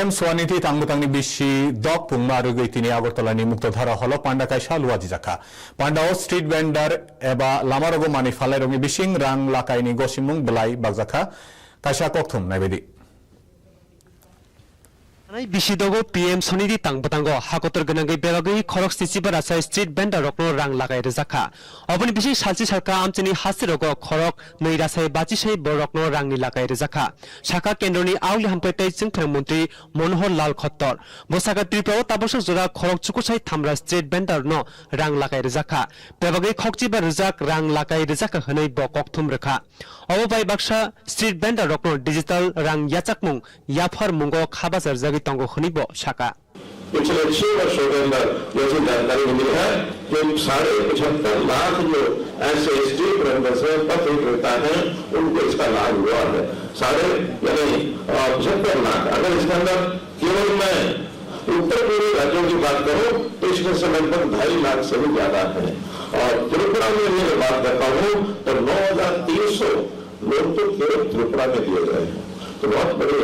PM Swaniti tangbutangni bisi dok pungma arugui tini Agartalani muktodhara holo panda kaisa luaji jaka. Panda o street vendor eba lamarogo mani falai rongi bising rang lakaini gosimung belai bagjaka kaisa kokthum naibedi. Bisidogo PM Sonidi tangbatango hakotor ganangai bebagai khorok sisibar asa street vendor rokno rang lagai rejaka. Oboni bisi salsi sarka amchini hasirogo khorok nei rasai bachi sei borokno rangni lagai rejaka. Saka kendroni auli hampetai chingthang mantri Manohar Lal Khattar. Bosaka Tripura tabosok jora khorok chukusai thamra street vendor no rang lagai rejaka. Bebagai khokchi ba rejak rang lagai rejaka hanai bo kokthum rekha. Obai baksa street vendor rokno digital rang yachakmung yafar mungo khabasar jagi तंगो खनिबो शाका पिछले 6 वर्षों के अंदर मुझे जानकारी मिली है कि 75 लाख जो ऐसे स्ट्रीट वेंडर्स हैं पथ विक्रेता हैं उनको इसका लाभ हुआ है 75 लाख अगर इसके अंदर केवल मैं उत्तर पूर्वी राज्यों की बात करूं तो इसमें से लगभग 2.5 लाख से भी ज्यादा है और त्रिपुरा में मैं बात करता हूं तो 9,300 लोग तो केवल त्रिपुरा में दिए गए हैं तो बहुत बड़े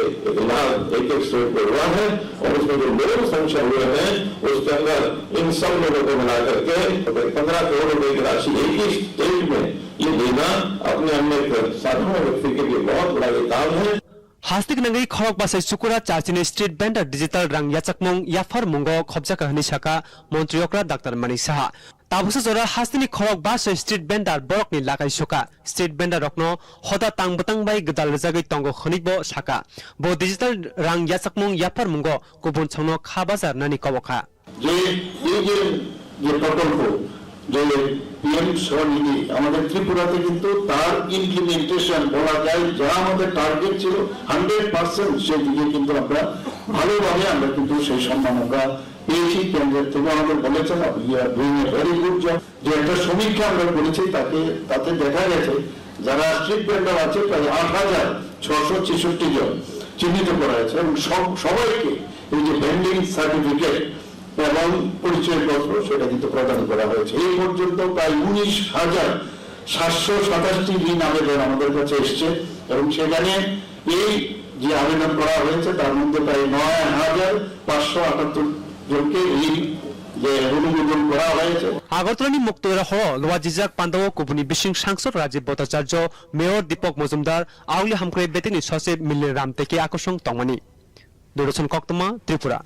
लाभ एक स्टेट को हुआ है और उसमें जो लोग संख्या हुए हैं उसके अंदर इन सब लोगों को मिला करके 15 करोड़ रुपए की राशि एक ही स्टेट में ये देना अपने अन्य साधारण व्यक्ति के लिए बहुत बड़ा ये काम है. Hastik nangai khorok basai sukura charchini street vendor digital rang yachakmung yafar mungo khobja kahani shaka Montri Okra Dr. Manik Saha. Tabusa jora hastini khorok basai street vendor borok ni lagai shoka street vendor rokno hoda tangbutang bai gdal rejagai tongo khonibo shaka. Bo digital rang yachakmung yafar mungo kubun chongno khabazar nani kobokha. ये प्रकल्प जो PM Swaniti আমাদের ত্রিপুরাতে কিন্তু তার implementation বলা যায় যা আমাদের টার্গেট ছিল 100% সেই দিকে কিন্তু আমরা ভালোভাবে আমরা কিন্তু সেই সম্মান আমরা পেয়েছি কেন্দ্রের থেকে আমাদের বলেছেন আপনি doing a very good job যে একটা সমীক্ষা আমরা করেছি তাতে দেখা গেছে যারা স্ট্রিট ভেন্ডর আছে প্রায় 8,666 জন চিহ্নিত করা হয়েছে এবং সবাইকে এই যে ভেন্ডিং সার্টিফিকেট এবং পরিচয়পত্র সেটা কিন্তু প্রদান করা হয়েছে এই পর্যন্ত প্রায় 19,727টি ঋণ আবেদন আমাদের কাছে এসছে এবং সেখানে এই যে আবেদন করা হয়েছে তার মধ্যে প্রায় 9,578 জনকে ঋণ যে অনুমোদন করা হয়েছে. আগরতলানি মুক্তরা হ লোয়াজিজাক পান্ডাও কুবুনি বিশিং সাংসদ রাজীব ভট্টাচার্য মেয়র দীপক মজুমদার আউলি হামক্রে বেতিনি সসে মিলে রাম থেকে আকর্ষণ তংমানি দূরদর্শন কক্তমা ত্রিপুরা.